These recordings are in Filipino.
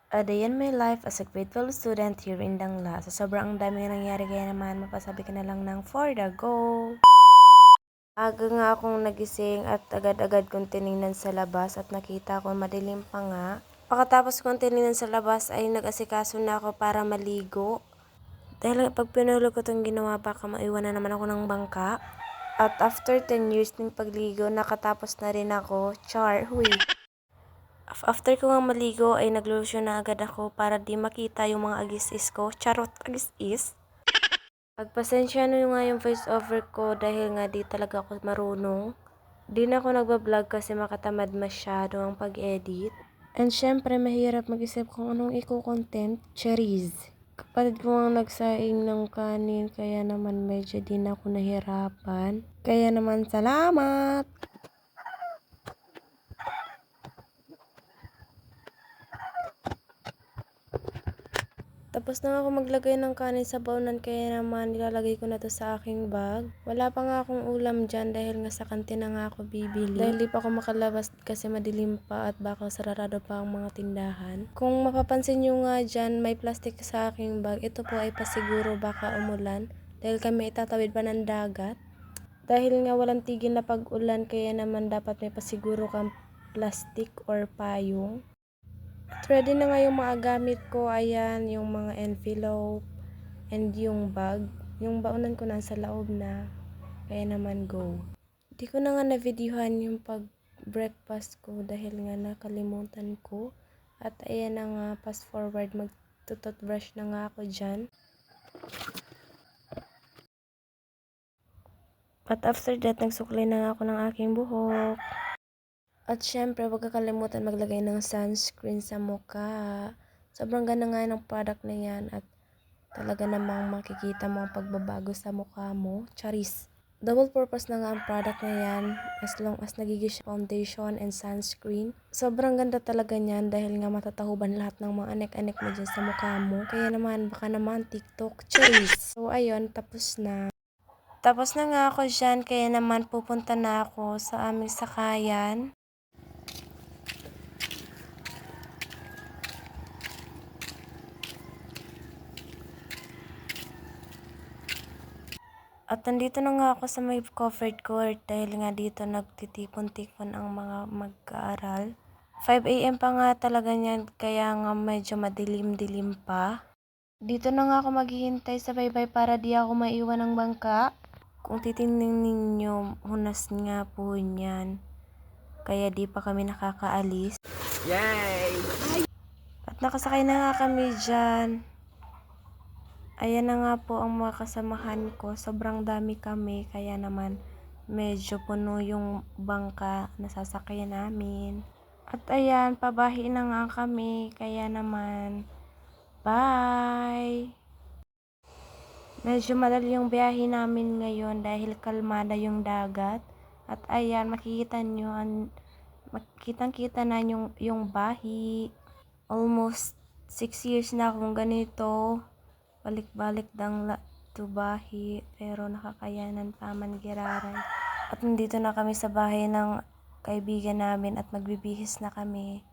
A day in my life as a grade 12 student here in Dangla. So sobrang dami nangyari kaya naman mapasabi ka na lang ng for the go. Aga nga akong nagising at agad-agad kong tiningnan sa labas at nakita ko madilim pa nga. Pagkatapos kong tiningnan sa labas ay nag-asikaso na ako para maligo. Dahil pag pinulog ko itong ginawa baka maiwan na naman ako ng bangka. At after 10 years ng pagligo, nakatapos na rin ako. Char, huy. After ko nga maligo ay naglotion na agad ako para di makita yung mga agis-is ko. Charot, agis-is. Pagpasensya nyo nga yung voice over ko dahil nga di talaga ako marunong. Di na ako nagbablog kasi makatamad masyado ang pag-edit. And syempre mahirap mag-isip kung anong i-content. Cherries. Kapatid ko nga nagsaing ng kanin kaya naman medyo di na ako nahirapan. Kaya naman salamat! Tapos na ako maglagay ng kanin sa baunan kaya naman nilalagay ko na to sa aking bag. Wala pa nga akong ulam dyan dahil nga sa kantina nga ako bibili. Dahil di pa ako makalabas kasi madilim pa at baka sarado pa ang mga tindahan. Kung mapapansin nyo nga dyan may plastic sa aking bag, ito po ay pasiguro baka umulan. Dahil kami itatawid pa ng dagat. Dahil nga walang tigil na pag-ulan kaya naman dapat may pasiguro kang plastic or payong. At ready na nga yung mga gamit ko. Ayan, yung mga envelope and yung bag. Yung baunan ko nasa loob na. Kaya naman go. Di ko na nga na-videohan yung pag-breakfast ko dahil nga nakalimutan ko. At ayan na nga, fast forward, mag-toothbrush na nga ako dyan. At after that, nagsuklay na nga ako ng aking buhok. At syempre, huwag kakalimutan maglagay ng sunscreen sa mukha. Sobrang ganda nga ng product na yan at talaga namang makikita mo ang pagbabago sa mukha mo. Charis. Double purpose na nga ang product na yan as long as nagiging foundation and sunscreen. Sobrang ganda talaga niyan dahil nga matatahuban lahat ng mga anek-anek mo dyan sa mukha mo. Kaya naman, baka naman TikTok. Charis. So ayun, tapos na. Tapos na nga ako dyan, kaya naman pupunta na ako sa aming sakayan. At nandito na nga ako sa may covered court dahil nga dito nagtitipon-tipon ang mga mag-aaral. 5 AM pa nga talaga niyan kaya nga medyo madilim-dilim pa. Dito na nga ako maghihintay sa baybay para di ako maiwan ng bangka. Kung titingnan ninyo, hunas nga po niyan. Kaya di pa kami nakakaalis. Yay! At nakasakay na nga kami dyan. Ayan na nga po ang mga kasamahan ko. Sobrang dami kami. Kaya naman medyo puno yung bangka na sasakyan namin. At ayan, pabahi na nga kami. Kaya naman, bye! Medyo madali yung biyahe namin ngayon dahil kalmada yung dagat. At ayan, makikitang-kita na yung bahi. Almost 6 years na akong ganito. Balik-balik Dangla to bahi, pero nakakayanan pa man giraray. At nandito na kami sa bahay ng kaibigan namin at magbibihis na kami.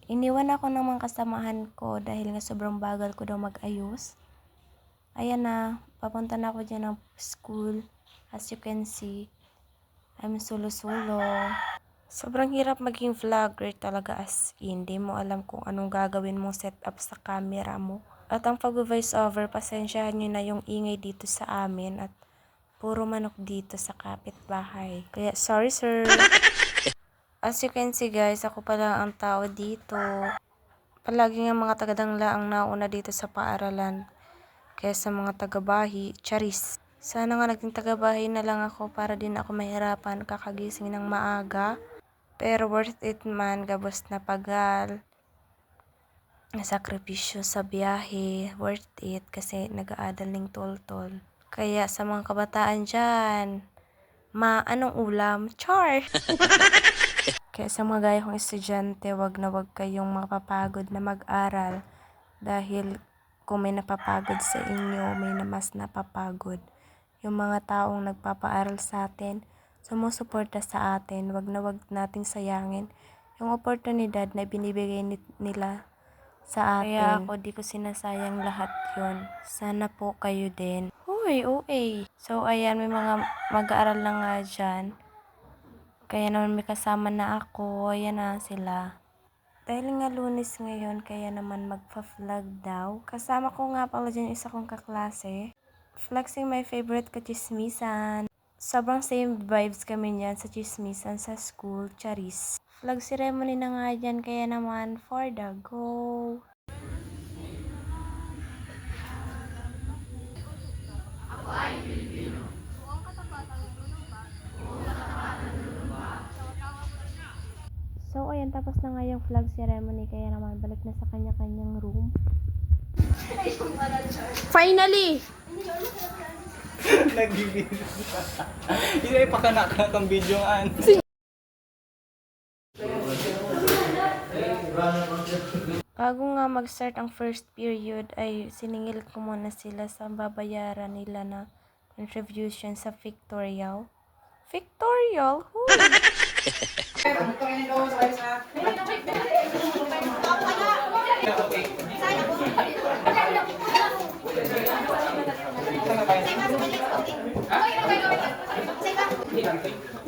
Iniwan ako ng mga kasamahan ko dahil nga sobrang bagal ko daw mag-ayos. Ayan na, papunta na ako dyan ng school. As you can see, I'm sulo-sulo. Sobrang hirap maging vlogger talaga as in. Di mo alam kung anong gagawin mong setup sa camera mo. At ang pag-voice over, pasensyahan nyo na yung ingay dito sa amin at puro manok dito sa kapitbahay. Kaya sorry sir. As you can see guys, ako pala ang tao dito. Palagi nga mga taga-Dangla ang nauna dito sa paaralan. Kaya sa mga taga-bahi, charis. Sana nga naging taga-bahay na lang ako para din ako mahirapan kakagising ng maaga. Pero worth it man, gabos na pagal. Sakripisyo sa biyahe, worth it kasi nag-aadal ng tol-tol. Kaya sa mga kabataan dyan, anong ulam? Char! Kaya sa mga gaya kong estudyante, wag na wag kayong mapapagod na mag-aral dahil kung may napapagod sa inyo, may mas napapagod. Yung mga taong nagpapaaral sa atin, sumusuporta sa atin, wag na wag nating sayangin yung oportunidad na binibigay nila sa atin. Kaya ako di ko sinasayang lahat yun. Sana po kayo din. Uy, OA. So, ayan, may mga mag-aaral na nga dyan. Kaya naman may kasama na ako. Ayan na sila. Dahil nga Lunes ngayon, kaya naman magpa-vlog daw. Kasama ko nga pala dyan isa kong kaklase. Flexing my favorite kachismisan. Sobrang same vibes kami niyan sa chismisan sa school, charis. Flag ceremony na nga dyan, kaya naman for the go. So, ayan, tapos na nga yung flag ceremony, kaya naman balik na sa kanya-kanyang room. Finally! Nag-video. Hindi ay pakanak ang video an. Bago nga mag-start ang first period, ay siningil ko muna sila sa babayaran nila na contribution sa Victorial. Victorial? Who?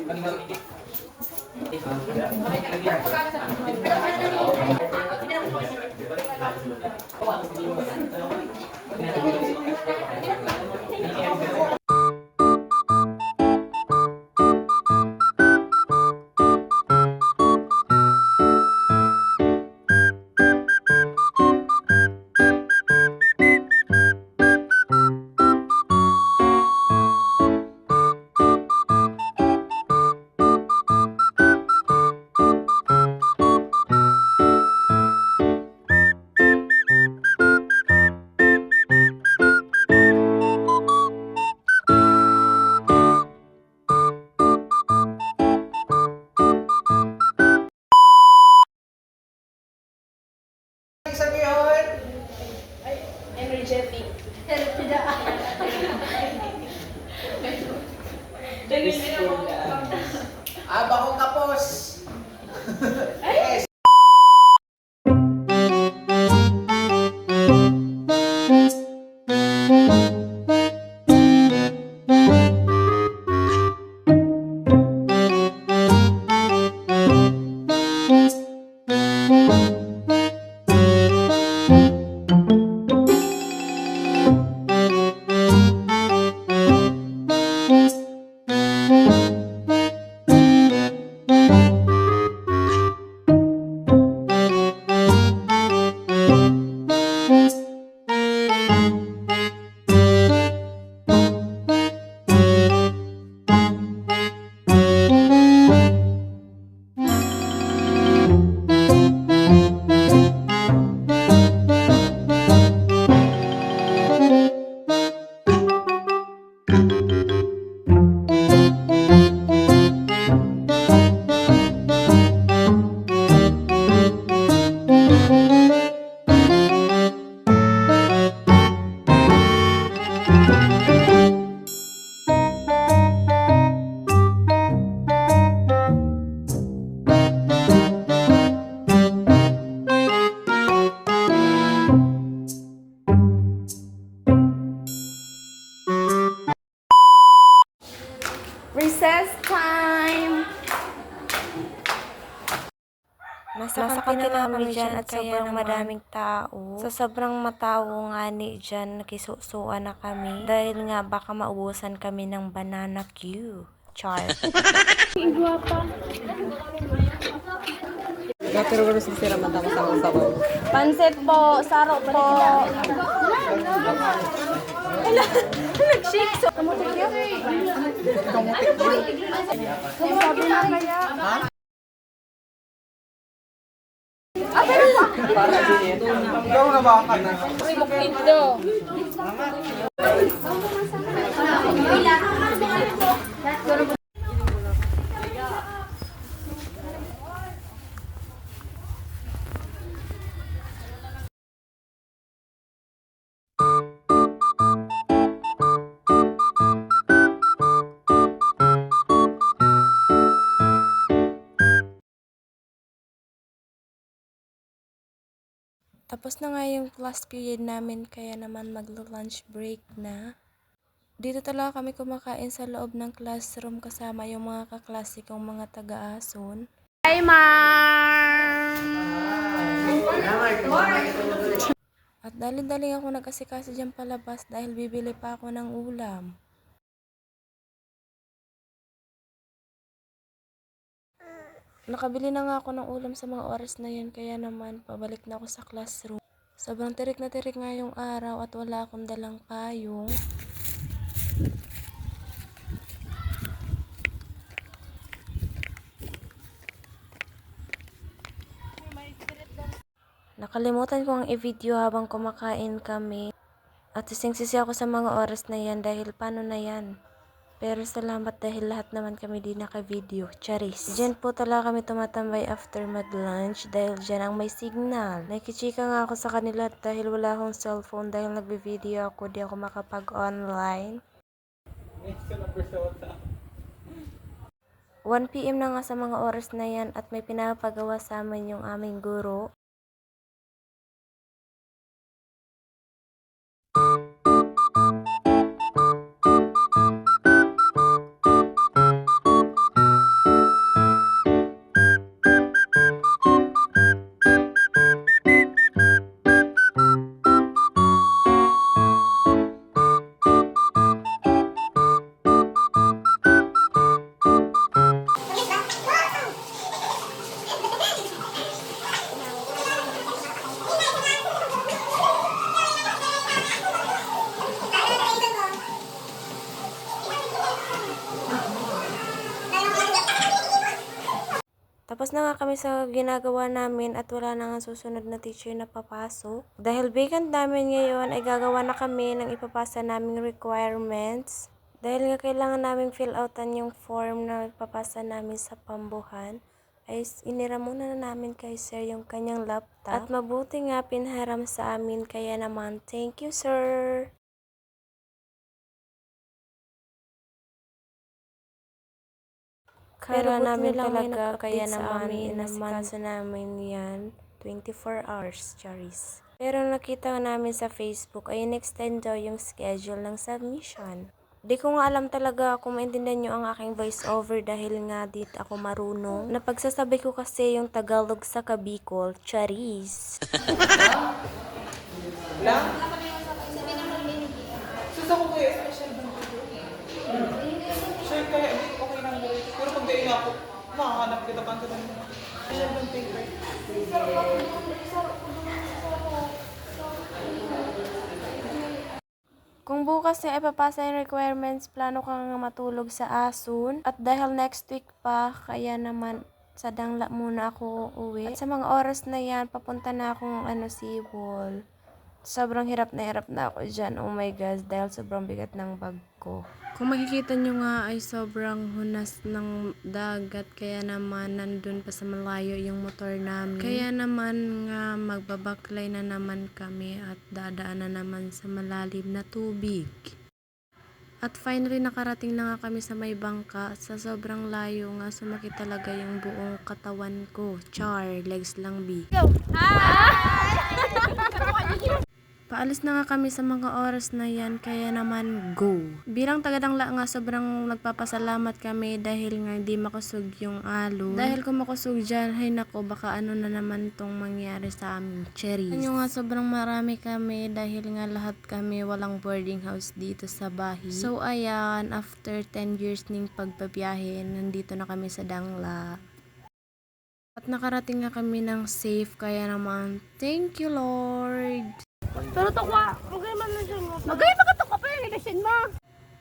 Energetic. Bakong kapos. Recess time! Nasa kantina kami dyan at sobrang madaming tao. Sa sobrang matao nga ni dyan, nakisusuan na kami. Dahil nga baka maubusan kami ng banana Q. Char. Pero gusto sila matama sa sabaw. Pansit po, saro po. Nag-shake. Kamutik yun? Sabi na kaya. Para din ito. Ikaw na ba ka na? Tapos na nga yung class period namin, kaya naman maglo-lunch break na. Dito talaga kami kumakain sa loob ng classroom kasama yung mga kaklase kong mga taga-ason. Hi, ma'am! At dali-dali ako nag-asikaso dyan palabas dahil bibili pa ako ng ulam. Nakabili na nga ako ng ulam sa mga oras na yun, kaya naman pabalik na ako sa classroom. Sobrang tirik na tirik nga yung araw at wala akong dalang payong. Nakalimutan kong i-video habang kumakain kami. At sising-sisi ako sa mga oras na yan dahil paano na yan. Pero salamat dahil lahat naman kami di naka-video. Charis. Diyan po talaga kami tumatambay after mag-lunch dahil dyan ang may signal. Nakikichika nga ako sa kanila dahil wala akong cellphone dahil nagbe-video ako, di ako makapag-online. 1 PM na nga sa mga oras na yan at may pinapagawa sa amin yung aming guro. Tapos na nga kami sa ginagawa namin at wala na nga susunod na teacher na papasok. Dahil vacant namin ngayon ay gagawa na kami ng ipapasa naming requirements. Dahil nga kailangan namin fill outan yung form na ipapasa namin sa pambuhan, ay inira muna na namin kay sir yung kanyang laptop. At mabuti nga pinharam sa amin, kaya naman thank you sir! Pero namin talaga, kaya naman inamansa namin yan 24 hours, Charis. Pero nakita namin sa Facebook ay in-extend daw yung schedule ng submission. Di ko nga alam talaga kung maintindihan nyo ang aking voice over dahil nga dito ako marunong. Napagsasabi ko kasi yung Tagalog sa Kabicol, Charis. Lang? Sus ako kuya, special ba? Sure, kaya okay lang ba? Pero pag daing ako, makahanap kita pa ang special bang paper? Kung bukas na ipapasa yung requirements, plano ka nga matulog sa asun. At dahil next week pa, kaya naman sa Dangla muna ako uuwi. At sa mga oras na yan, papunta na akong Seawall. Sobrang hirap na ako dyan. Oh my God, dahil sobrang bigat ng bag ko. Kung makikita nyo nga ay sobrang hunas ng dagat, kaya naman nandun pa sa malayo yung motor namin. Kaya naman nga magbabaklay na naman kami at dadaan na naman sa malalim na tubig. At finally nakarating na nga kami sa may bangka. Sa sobrang layo nga sumakit talaga yung buong katawan ko. Char, legs lang bi. Paalis na nga kami sa mga oras na yan, kaya naman go. Bilang taga-Dangla nga sobrang nagpapasalamat kami dahil nga hindi makusog yung alon. Dahil kung makusog dyan, ay nako, baka ano na naman tong mangyari sa amin, Cherries. Ano nga sobrang marami kami dahil nga lahat kami walang boarding house dito sa Bahi. So ayan, after 10 years ning pagbabiyahe, nandito na kami sa Dangla. At nakarating nga kami ng safe, kaya naman thank you Lord. Pero to ka, magay man na siya mo. Magay pa ka to ka pa yung election mo.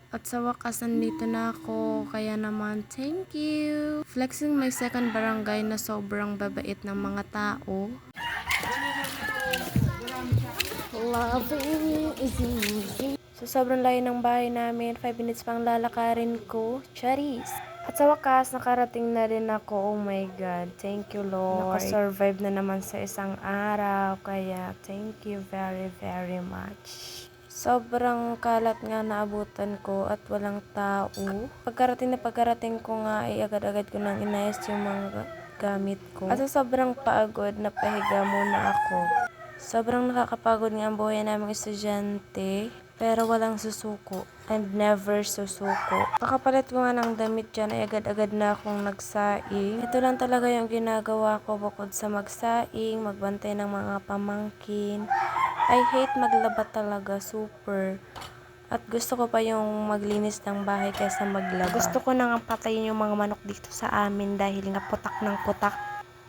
At sa wakas, nandito na ako, kaya naman thank you. Flexing my second barangay na sobrang babait ng mga tao. Loving is easy. So sobrang layo ng bahay namin, 5 minutes pang lalakarin ko. Charis! At sa wakas, nakarating na rin ako. Oh my God. Thank you, Lord. Nakasurvive na naman sa isang araw. Kaya, thank you very, very much. Sobrang kalat nga naabutan ko at walang tao. Pagkarating ko nga, ay agad-agad ko nang inayos yung mga gamit ko. At sa sobrang pagod, napahiga muna ako. Sobrang nakakapagod nga ang buhay naming estudyante, pero walang susuko and never susuko. Pakapalit ko nga ng damit dyan ay agad-agad na akong nagsaing. Ito lang talaga yung ginagawa ko bukod sa magsaing, magbantay ng mga pamangkin. I hate maglaba talaga, super. At gusto ko pa yung maglinis ng bahay kaysa maglaba. Gusto ko nang patayin yung mga manok dito sa amin dahil nga putak ng putak.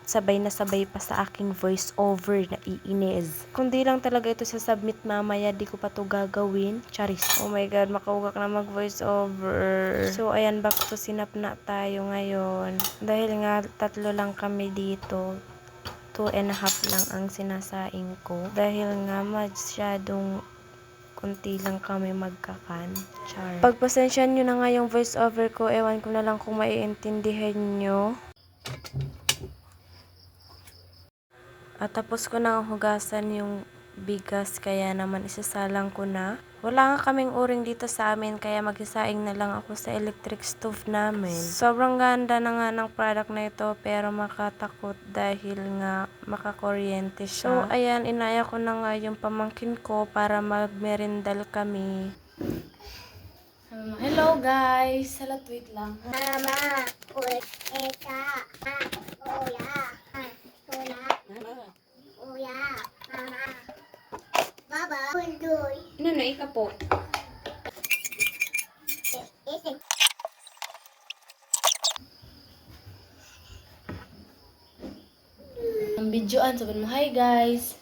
Sabay na sabay pa sa aking voice over na iinez. Kung di lang talaga ito sa submit mamaya, di ko pa to gagawin. Charis. Oh my god, makaugak na mag voice over. So ayan, back to sinap na tayo ngayon. Dahil nga 3 lang kami dito. 2.5 lang ang sinasaing ko. Dahil nga masyadong kunti lang kami magkakan. Char. Pagpasensyan nyo na nga yung voice over ko, ewan ko na lang kung maiintindihan nyo. At tapos ko na hugasan yung bigas, kaya naman isasalang ko na. Wala nga kaming uring dito sa amin, kaya magsasaing na lang ako sa electric stove namin. Sobrang ganda na nga ng product na ito, pero makatakot dahil nga makakuryente siya. So ayan, inaya ko na nga yung pamangkin ko para magmerindal kami. Hello guys! Salat, wait lang. Mama, eka, kuya, tuna, kuya, mama, baba, pundoy, Ano na, ika po? isip, Ang videoan, sabihin mo, hi guys!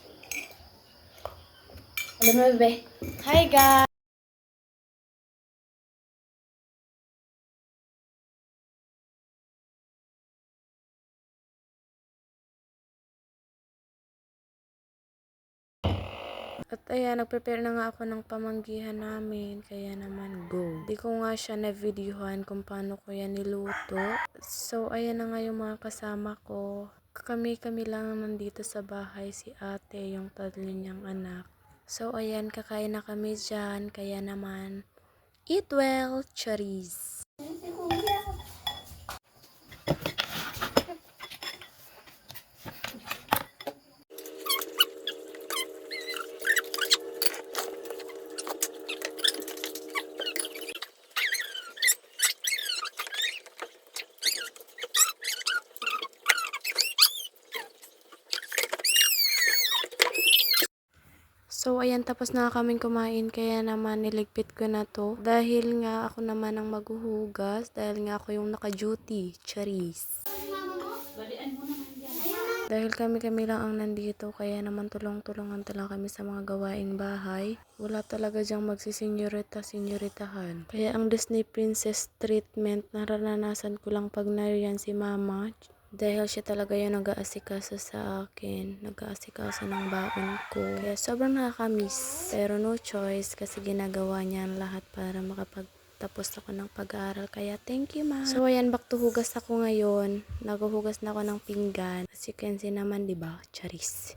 Sabihin mo, bebe. Hi guys! At ayan, nag-prepare na nga ako ng pamanggihan namin, kaya naman go. Di ko nga siya na-videohan kung paano ko yan niluto. So ayan na nga yung mga kasama ko. Kami lang nandito sa bahay, si ate, yung 3 niyang anak. So ayan, kakain na kami dyan, kaya naman eat well, charis. So, ayan, tapos na kaming kumain, kaya naman niligpit ko na to. Dahil nga ako naman ang maghuhugas, dahil nga ako yung naka-duty, charis. Dahil kami lang ang nandito, kaya naman tulong-tulungan talaga kami sa mga gawaing bahay. Wala talaga dyang magsisenyorita-senyoritahan. Kaya ang Disney Princess treatment, naranasan ko lang pag nariyan si mama. Dahil siya talaga yung nag-aasikaso sa akin, nag-aasikaso ng baon ko. Kaya sobrang nakakamiss. Pero no choice kasi ginagawa niya ang lahat para makapagtapos ako ng pag-aaral. Kaya thank you, ma. So ayan, back to hugas ako ngayon. Naghuhugas na ako ng pinggan. As you can see naman, diba? Charis.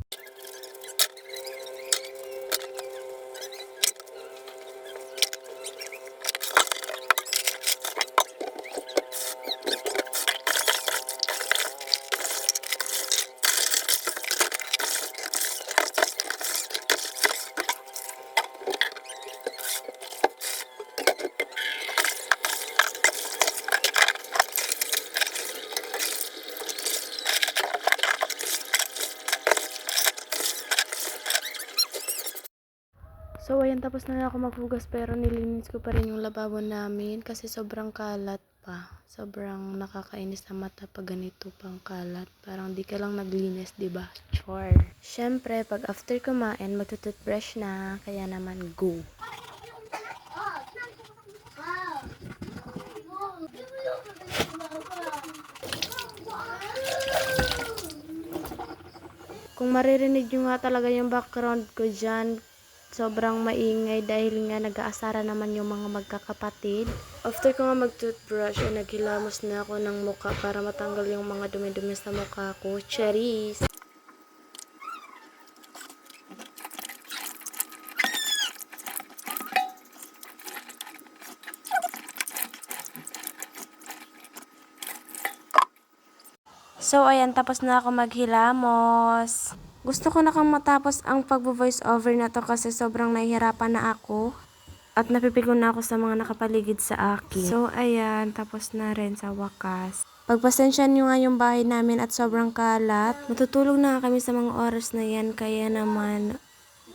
So, ayan, tapos na ako maghugas pero nilinis ko pa rin yung lababo namin kasi sobrang kalat pa. Sobrang nakakainis na mata pag ganito pang kalat. Parang di ka lang naglinis, diba? Chore. Syempre, pag after kumain, magtututbrush na. Kaya naman, go. Kung maririnig nyo nga talaga yung background ko dyan, sobrang maingay dahil nga nag-aasara naman yung mga magkakapatid. After ko nga mag-toothbrush, ay naghilamos na ako ng muka para matanggal yung mga dumi-dumi sa mukha ko. Charis! So, ayan, tapos na ako maghilamos. Gusto ko na kang matapos ang pag-voice over na to kasi sobrang nahihirapan na ako. At napipikon na ako sa mga nakapaligid sa akin. So, ayan. Tapos na rin sa wakas. Pagpasensya nyo nga yung bahay namin at sobrang kalat. Matutulog na nga kami sa mga oras na yan. Kaya naman,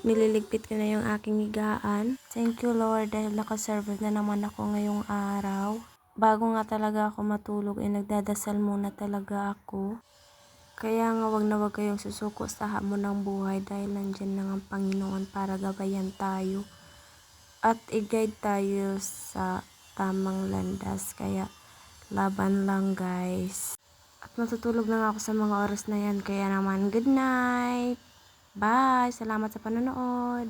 nililigpit ko na yung aking higaan. Thank you Lord dahil nakaserve na naman ako ngayong araw. Bago nga talaga ako matulog, nagdadasal muna talaga ako. Kaya nga wag na wag kayong susuko sa hamon ng buhay dahil nandyan lang ang Panginoon para gabayan tayo. At i-guide tayo sa tamang landas. Kaya laban lang guys. At matutulog na nga ako sa mga oras na yan. Kaya naman good night. Bye. Salamat sa panonood.